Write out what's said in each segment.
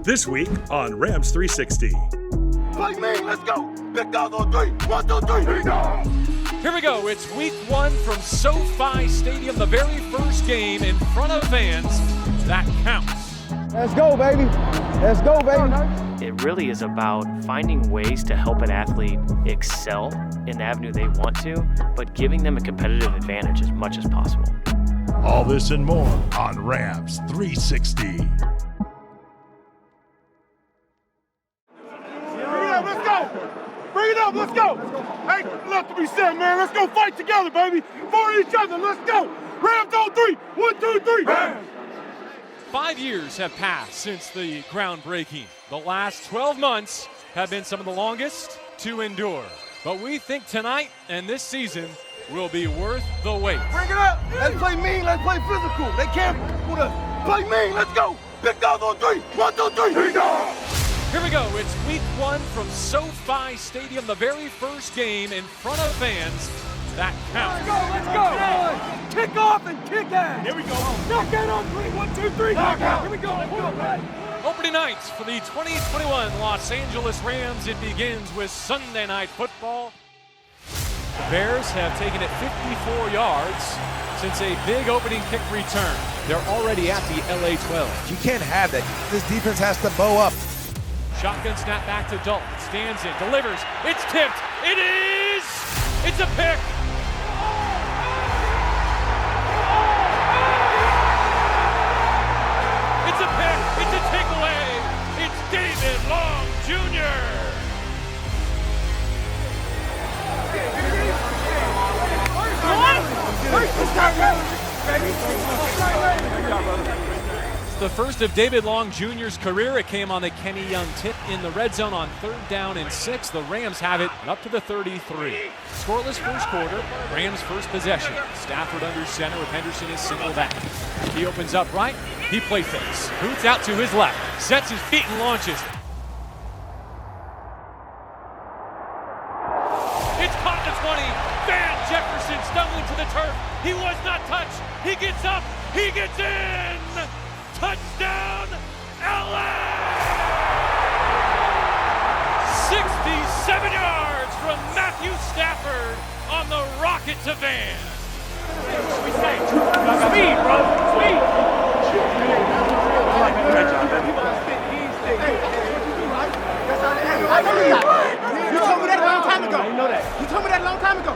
This week on Rams 360. Play me, let's go. Big dog on three. 1, 2, 3. Here we go. It's week one from SoFi Stadium, the very first game in front of fans that counts. Let's go, baby. Let's go, baby. It really is about finding ways to help an athlete excel in the avenue they want to, but giving them a competitive advantage as much as possible. All this and more on Rams 360. Let's go. Bring it up, let's go. Hey, nothing to be said, man. Let's go fight together, baby. For each other, let's go. Rams on three. 1, 2, 3. Rams. 5 years have passed since the groundbreaking. The last 12 months have been some of the longest to endure. But we think tonight and this season will be worth the wait. Bring it up. Let's play mean. Let's play physical. They can't with us. Play mean. Let's go. Big dog on three. 1, 2, 3. Big dog. Here we go. It's week one from SoFi Stadium, the very first game in front of fans that counts. Let's go. Kick off and kick ass. Here we go. Knock out on three. 1, 2, 3. Knock out. Here we go. Let's go. Opening night for the 2021 Los Angeles Rams. It begins with Sunday Night Football. The Bears have taken it 54 yards since a big opening kick return. They're already at the LA 12. You can't have that. This defense has to bow up. Shotgun snap back to Dalton. Stands in, delivers. It's tipped. It is! It's a pick. It's a pick. It's a takeaway. It's David Long Jr. The first of David Long Jr.'s career. It came on the Kenny Young tip in the red zone on 3rd down and 6. The Rams have it up to the 33. Scoreless first quarter. Rams first possession. Stafford under center with Henderson is single back. He opens up right. He play fakes. Boots out to his left. Sets his feet and launches. It's caught at 20. Van Jefferson stumbling to the turf. He was not touched. He gets up. He gets in. Touchdown, LA! 67 yards from Matthew Stafford on the rocket to Van. What we say? Speed, bro. Speed. You told me that a long time ago. You know that. You told me that a long time ago.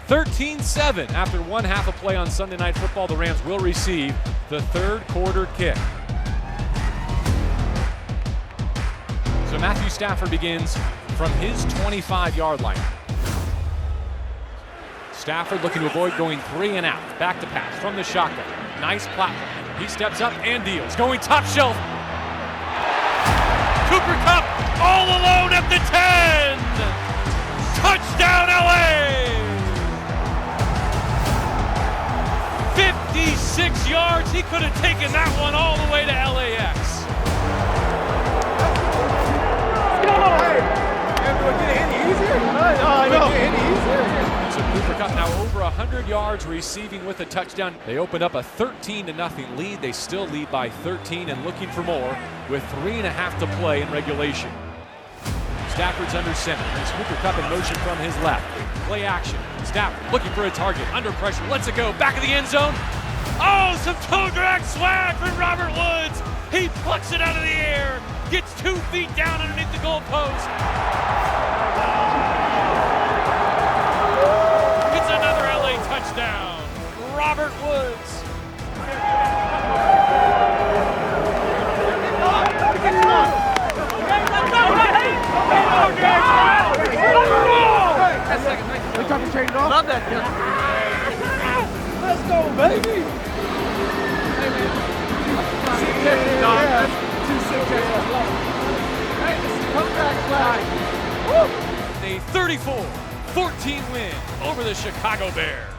13-7 after one half of play on Sunday Night Football. The Rams will receive the third quarter kick. So Matthew Stafford begins from his 25-yard line. Stafford looking to avoid going 3 and out. Back to pass from the shotgun. Nice platform. He steps up and deals. Going top shelf. Cooper Kupp all alone at the 10. Touchdown LA. 56 yards. He could have taken that one all the way to LAX. So Cooper Kupp now over 100 yards receiving with a touchdown. They opened up a 13-0 lead. They still lead by 13 and looking for more with 3.5 to play in regulation. Stafford's under center. There's Cooper Kupp in motion from his left. Play action. Stafford looking for a target. Under pressure. Lets it go. Back of the end zone. Oh, some toe drag swag from Robert Woods. He plucks it out of the air. Gets 2 feet down underneath the goalpost. It's another LA touchdown. Robert Woods. Love that. Let's go, baby. A 34-14 win over the Chicago Bears.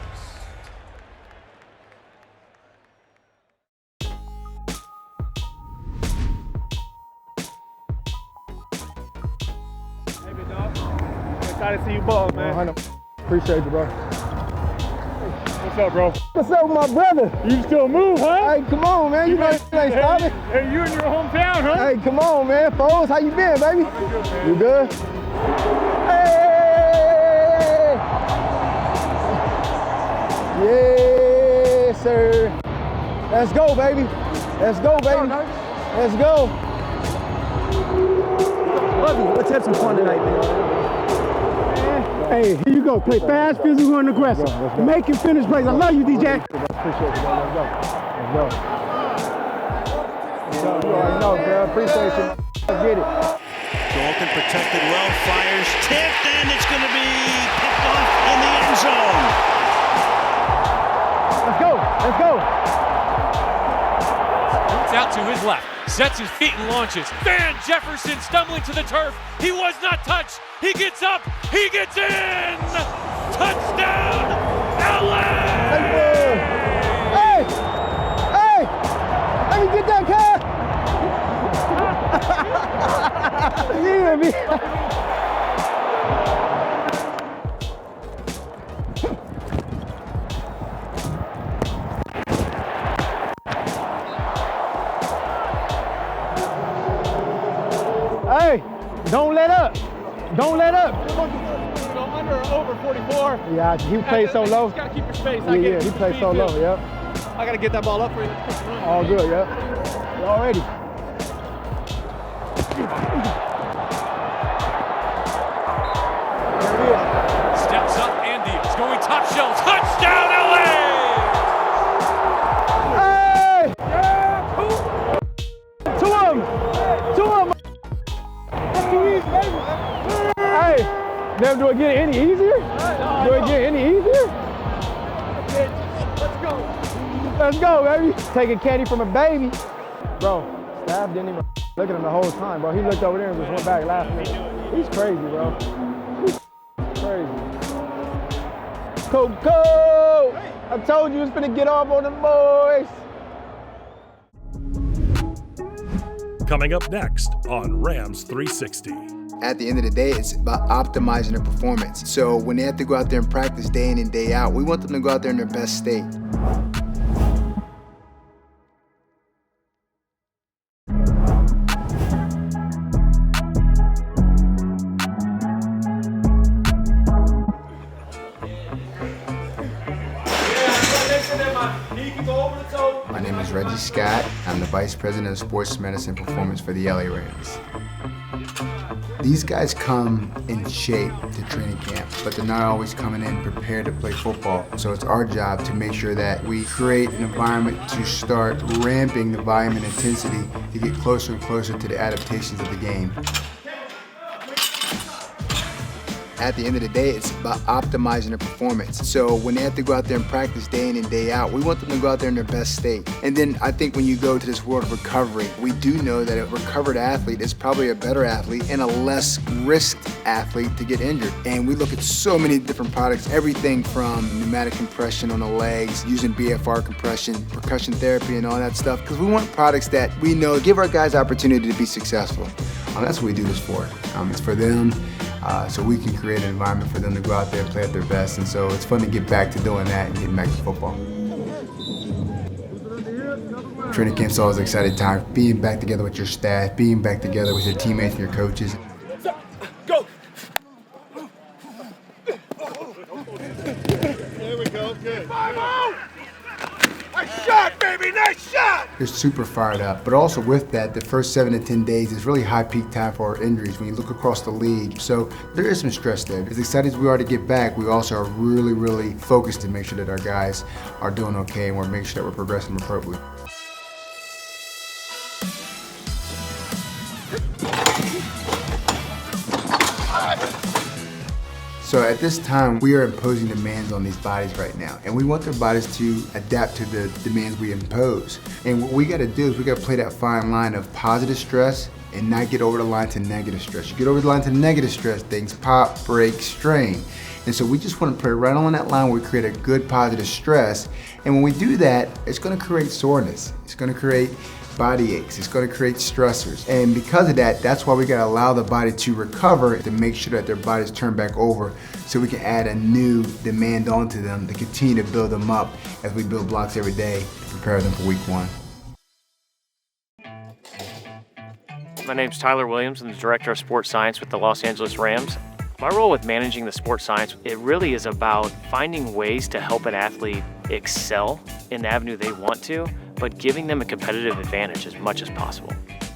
Hey, big dog. I'm excited to see you ball, man. Appreciate you, bro. What's up, bro? What's up with my brother? You still move, huh? Hey, come on, man. You know you ain't stopping. Hey, you in your hometown, huh? Hey, come on, man. Foles, how you been, baby? You good? Hey! Yes, sir. Let's go, baby. Let's go, baby. Let's go. Bubby, let's have some fun tonight, man. Hey, here you go. Play fast, physical, and aggressive. Let's go. Make and finish plays. I love you, DJ. Appreciate it, man. Let's go. Let's go. You already know, girl. Appreciate you. Let's get it. Dalton protected well, fires, tipped, and it's going to be picked off in the end zone. Let's go. Let's go. It's out to his left, sets his feet and launches. Van Jefferson stumbling to the turf. He was not touched. He gets up. He gets in. Touchdown, LA! Hey! Hey! Let me get that car! Yeah, man. Hey, don't let up. Don't let up. Go under or over 44. Yeah, he played so low. You gotta keep your space. Yeah, he played so low, yep. I gotta get that ball up for you. All good, yep. Already. Steps up, Andy is going top shelf. Touchdown, LA! Hey! Two of them. Two of them. Hey, never do it get any easier? Do it get any easier? Let's go. Let's go, baby. Taking candy from a baby. Bro, Staff didn't even look at him the whole time, bro. He looked over there and just went back laughing. He's crazy, bro. He's crazy. Coco! I told you it was finna get off on them boys. Coming up next on Rams 360. At the end of the day, it's about optimizing their performance. So when they have to go out there and practice day in and day out, we want them to go out there in their best state. My name is Reggie Scott. I'm the Vice President of Sports Medicine Performance for the LA Rams. These guys come in shape to training camp, but they're not always coming in prepared to play football. So it's our job to make sure that we create an environment to start ramping the volume and intensity to get closer and closer to the adaptations of the game. At the end of the day, it's about optimizing their performance. So when they have to go out there and practice day in and day out, we want them to go out there in their best state. And then I think when you go to this world of recovery, we do know that a recovered athlete is probably a better athlete and a less risked athlete to get injured. And we look at so many different products, everything from pneumatic compression on the legs, using BFR compression, percussion therapy and all that stuff, because we want products that we know give our guys opportunity to be successful. That's what we do this for. It's for them. So we can create an environment for them to go out there and play at their best. And so it's fun to get back to doing that and getting back to football. Training camp's always an exciting time. Being back together with your staff, being back together with your teammates and your coaches. Go! There we go, good. 5-0! Nice shot, baby, nice shot! They're super fired up. But also with that, the first 7 to 10 days is really high peak time for our injuries when you look across the league. So there is some stress there. As excited as we are to get back, we also are really focused to make sure that our guys are doing okay and we're making sure that we're progressing appropriately. So at this time, we are imposing demands on these bodies right now, and we want their bodies to adapt to the demands we impose. And what we gotta do is we gotta play that fine line of positive stress and not get over the line to negative stress. You get over the line to negative stress, things pop, break, strain. And so we just want to put it right on that line where we create a good positive stress. And when we do that, it's going to create soreness. It's going to create body aches. It's going to create stressors. And because of that, that's why we got to allow the body to recover to make sure that their body's turned back over so we can add a new demand onto them to continue to build them up as we build blocks every day to prepare them for week 1. My name's Tyler Williams. I'm the Director of Sports Science with the Los Angeles Rams. My role with managing the sports science, it really is about finding ways to help an athlete excel in the avenue they want to, but giving them a competitive advantage as much as possible.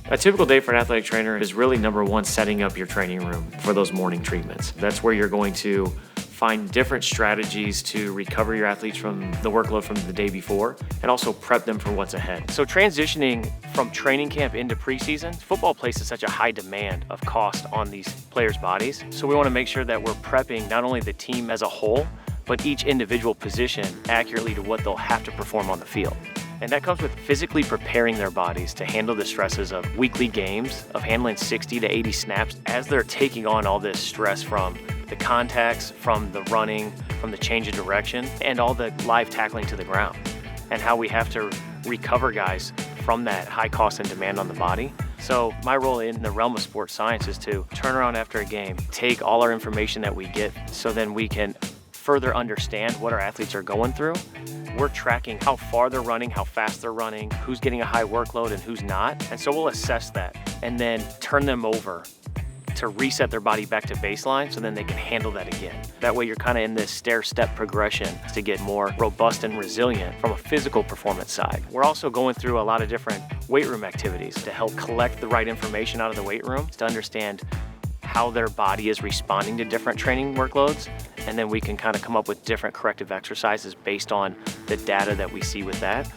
A typical day for an athletic trainer is really number one, setting up your training room for those morning treatments. That's where you're going to find different strategies to recover your athletes from the workload from the day before and also prep them for what's ahead. So transitioning from training camp into preseason, football places such a high demand of cost on these players' bodies. So we want to make sure that we're prepping not only the team as a whole, but each individual position accurately to what they'll have to perform on the field. And that comes with physically preparing their bodies to handle the stresses of weekly games, of handling 60 to 80 snaps as they're taking on all this stress from the contacts, from the running, from the change of direction, and all the live tackling to the ground, and how we have to recover guys from that high cost and demand on the body. So my role in the realm of sports science is to turn around after a game, take all our information that we get so then we can further understand what our athletes are going through. We're tracking how far they're running, how fast they're running, who's getting a high workload and who's not. And so we'll assess that and then turn them over to reset their body back to baseline so then they can handle that again. That way you're kind of in this stair-step progression to get more robust and resilient from a physical performance side. We're also going through a lot of different weight room activities to help collect the right information out of the weight room to understand how their body is responding to different training workloads, and then we can kind of come up with different corrective exercises based on the data that we see with that.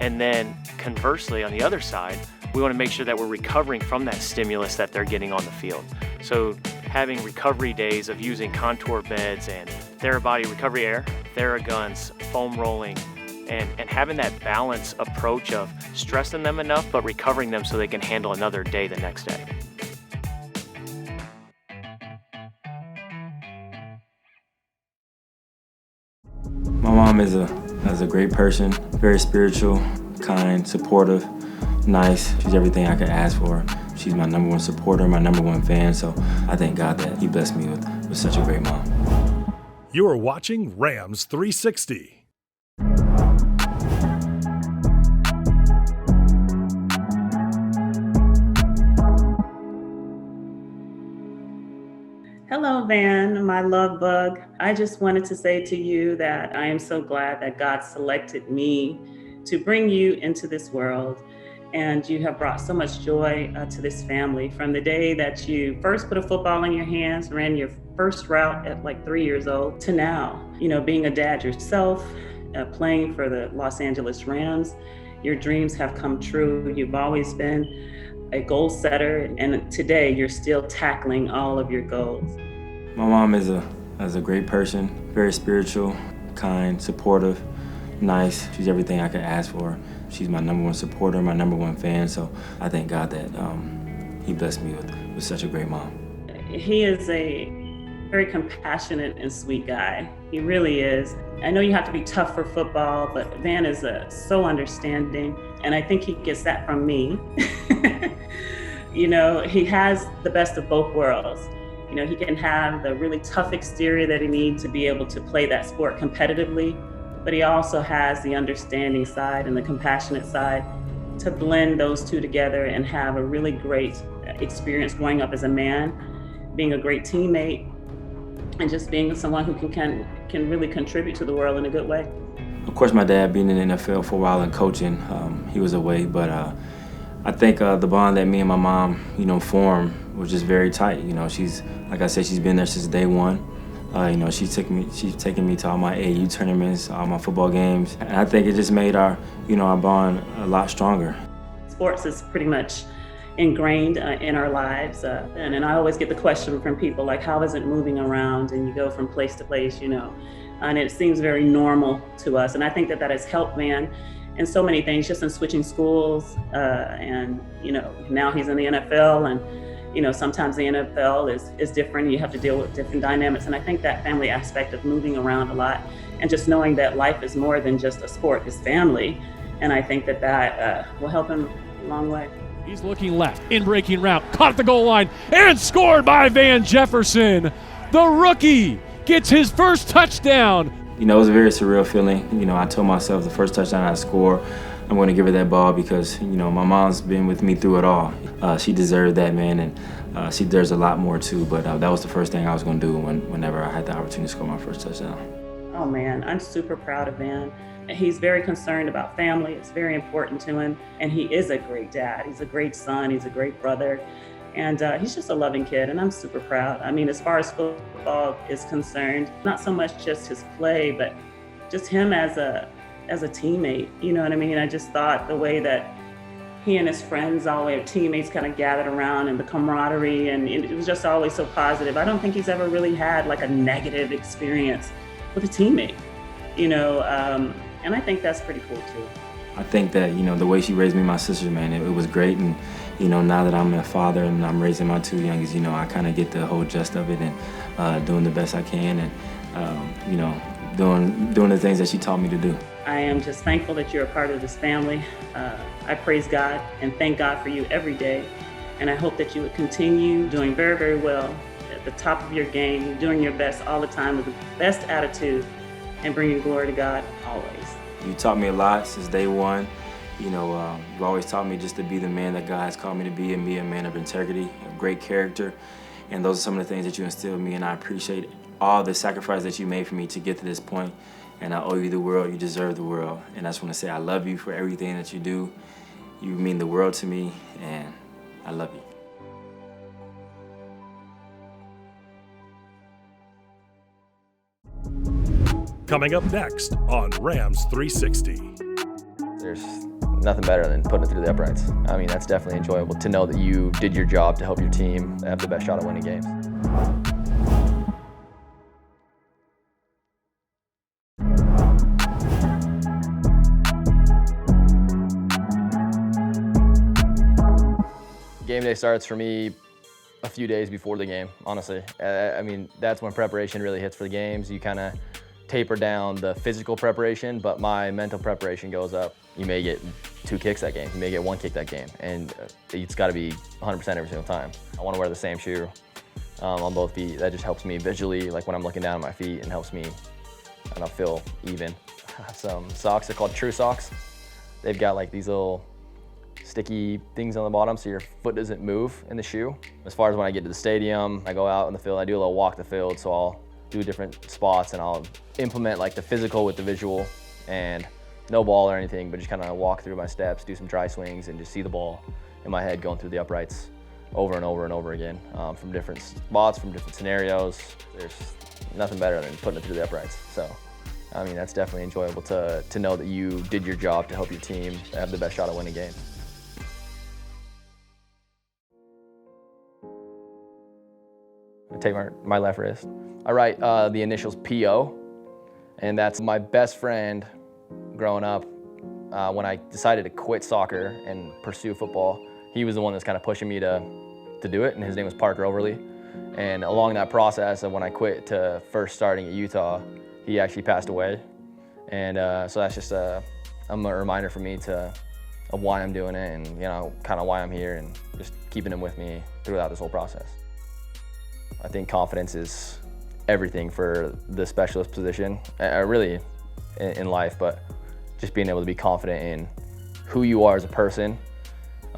And then conversely, on the other side, we want to make sure that we're recovering from that stimulus that they're getting on the field. So having recovery days of using contour beds and Therabody recovery air, Theraguns, foam rolling, and having that balanced approach of stressing them enough but recovering them so they can handle another day the next day. My mom is a great person, very spiritual, kind, supportive, nice. She's everything I could ask for. She's my number one supporter, my number one fan, so I thank God that He blessed me with such a great mom. You are watching Rams 360. Hello, Van, my love bug. I just wanted to say to you that I am so glad that God selected me to bring you into this world. And you have brought so much joy to this family from the day that you first put a football in your hands, ran your first route at like 3 years old, to now, being a dad yourself, playing for the Los Angeles Rams. Your dreams have come true. You've always been a goal setter, and today you're still tackling all of your goals. My mom is a great person, very spiritual, kind, supportive, nice. She's everything I could ask for. She's my number one supporter, my number one fan, so I thank God that He blessed me with such a great mom. He is a very compassionate and sweet guy. He really is. I know you have to be tough for football, but Van is so understanding, and I think he gets that from me. He has the best of both worlds. He can have the really tough exterior that he needs to be able to play that sport competitively, but he also has the understanding side and the compassionate side to blend those two together and have a really great experience growing up as a man, being a great teammate, and just being someone who can really contribute to the world in a good way. Of course, my dad being in the NFL for a while and coaching, he was away, but I think the bond that me and my mom, formed was just very tight. She's, like I said, she's been there since day one. She's taken me to all my AAU tournaments, all my football games, and I think it just made our bond a lot stronger. Sports is pretty much ingrained in our lives, and I always get the question from people like, how is it moving around? And you go from place to place, and it seems very normal to us. And I think that has helped Van in so many things, just in switching schools. And, now he's in the NFL, and, sometimes the NFL is different. You have to deal with different dynamics. And I think that family aspect of moving around a lot and just knowing that life is more than just a sport, it's family. And I think that will help him a long way. He's looking left, in breaking route, caught at the goal line, and scored by Van Jefferson. The rookie gets his first touchdown. It was a very surreal feeling. I told myself the first touchdown I score, I'm going to give her that ball because, my mom's been with me through it all. She deserved that, man, and she deserves a lot more too, but that was the first thing I was going to do whenever I had the opportunity to score my first touchdown. Oh man, I'm super proud of Van. He's very concerned about family. It's very important to him. And he is a great dad. He's a great son. He's a great brother. And he's just a loving kid. And I'm super proud. I mean, as far as football is concerned, not so much just his play, but just him as a teammate. You know what I mean? I just thought the way that he and his friends, all their teammates kind of gathered around, and the camaraderie, and it was just always so positive. I don't think he's ever really had like a negative experience with a teammate, and I think that's pretty cool too. I think that, the way she raised me and my sisters, man, it was great. And, now that I'm a father and I'm raising my two youngest, I kind of get the whole gist of it and doing the best I can and, doing the things that she taught me to do. I am just thankful that you're a part of this family. I praise God and thank God for you every day. And I hope that you would continue doing very, very well at the top of your game, doing your best all the time with the best attitude and bringing glory to God always. You taught me a lot since day one. You always taught me just to be the man that God has called me to be and be a man of integrity, a great character. And those are some of the things that you instilled in me, and I appreciate all the sacrifice that you made for me to get to this point. And I owe you the world. You deserve the world. And I just want to say I love you for everything that you do. You mean the world to me, and I love you. Coming up next on Rams 360. There's nothing better than putting it through the uprights. I mean, that's definitely enjoyable to know that you did your job to help your team have the best shot at winning games. Game day starts for me a few days before the game, honestly. I mean, that's when preparation really hits for the games. You kind of taper down the physical preparation, but my mental preparation goes up. You may get 2 kicks that game. You may get 1 kick that game, and it's got to be 100% every single time. I want to wear the same shoe on both feet. That just helps me visually, like when I'm looking down at my feet, and helps me, I don't feel even. I have some socks, they're called True Socks. They've got like these little sticky things on the bottom so your foot doesn't move in the shoe. As far as when I get to the stadium, I go out in the field, I do a little walk the field, so I'll do different spots and I'll implement like the physical with the visual, and no ball or anything, but just kind of walk through my steps, do some dry swings, and just see the ball in my head going through the uprights over and over and over again from different spots, from different scenarios. There's nothing better than putting it through the uprights. So, I mean, that's definitely enjoyable to know that you did your job to help your team have the best shot at winning games. I take my left wrist. I write the initials PO, and that's my best friend growing up. When I decided to quit soccer and pursue football, he was the one that's kind of pushing me to do it, and his name was Parker Overly. And along that process of when I quit to first starting at Utah, he actually passed away. And so that's just a reminder for me of why I'm doing it, and kind of why I'm here, and just keeping him with me throughout this whole process. I think confidence is everything for the specialist position, really in life, but just being able to be confident in who you are as a person,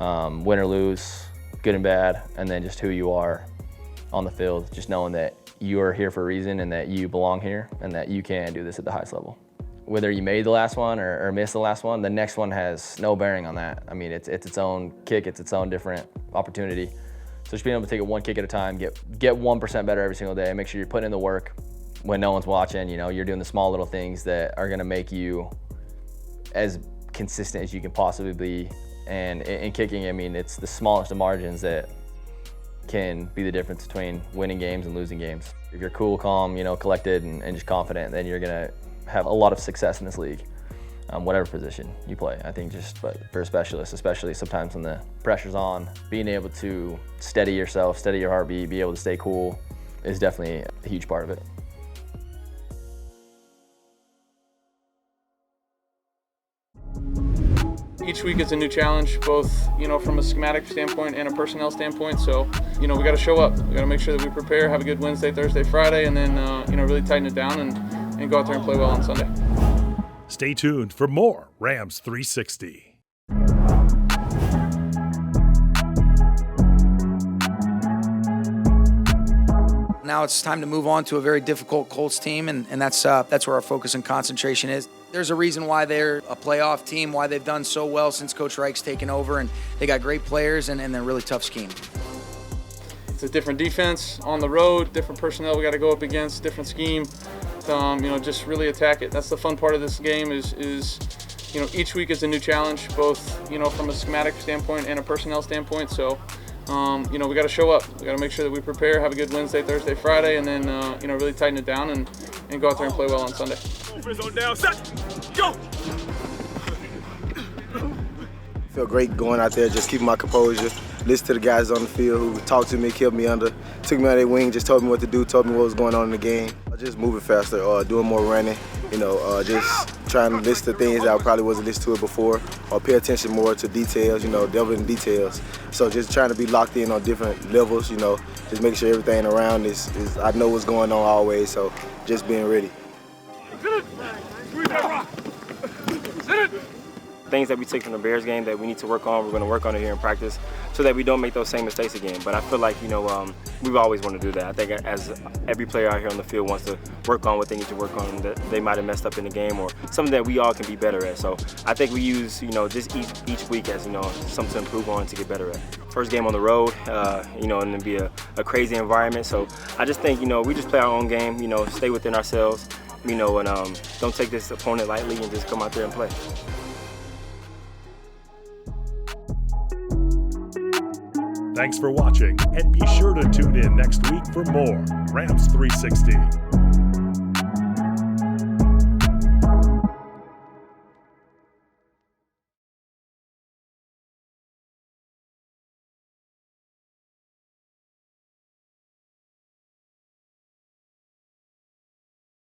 win or lose, good and bad, and then just who you are on the field, just knowing that you are here for a reason and that you belong here and that you can do this at the highest level. Whether you made the last one or missed the last one, the next one has no bearing on that. I mean, it's its own kick, it's its own different opportunity. So just being able to take it 1 kick at a time, get 1% better every single day, make sure you're putting in the work when no one's watching. You're doing the small little things that are gonna make you as consistent as you can possibly be. And in kicking, I mean, it's the smallest of margins that can be the difference between winning games and losing games. If you're cool, calm, collected, and just confident, then you're gonna have a lot of success in this league. whatever position you play. I think but for a specialist, especially sometimes when the pressure's on, being able to steady yourself, steady your heartbeat, be able to stay cool is definitely a huge part of it. Each week is a new challenge, both from a schematic standpoint and a personnel standpoint. So we got to show up. We got to make sure that we prepare, have a good Wednesday, Thursday, Friday, and then really tighten it down and go out there and play well on Sunday. Stay tuned for more Rams 360. Now it's time to move on to a very difficult Colts team, and that's where our focus and concentration is. There's a reason why they're a playoff team, why they've done so well since Coach Reich's taken over, and they got great players and they're a really tough scheme. It's a different defense on the road, different personnel we got to go up against, different scheme. Just really attack it. That's the fun part of this game is each week is a new challenge, both from a schematic standpoint and a personnel standpoint. So we got to show up. We got to make sure that we prepare, have a good Wednesday, Thursday, Friday, and then really tighten it down and go out there and play well on Sunday. On down, set, go! Feel great going out there, just keeping my composure. Listen to the guys on the field who talked to me, kept me under, took me on their wing, just told me what to do, told me what was going on in the game. Just moving faster, doing more running, just trying to listen to things that I probably wasn't listening to it before, or pay attention more to details, delving in details. So just trying to be locked in on different levels, just making sure everything around is I know what's going on always, so just being ready. Things that we take from the Bears game that we need to work on, we're going to work on it here in practice so that we don't make those same mistakes again. But I feel like, we've always wanted to do that. I think as every player out here on the field wants to work on what they need to work on that they might have messed up in the game or something that we all can be better at. So I think we use, just each week as, something to improve on to get better at. First game on the road, and it'd be a crazy environment. So I just think, we just play our own game, stay within ourselves, and don't take this opponent lightly and just come out there and play. Thanks for watching, and be sure to tune in next week for more Rams 360.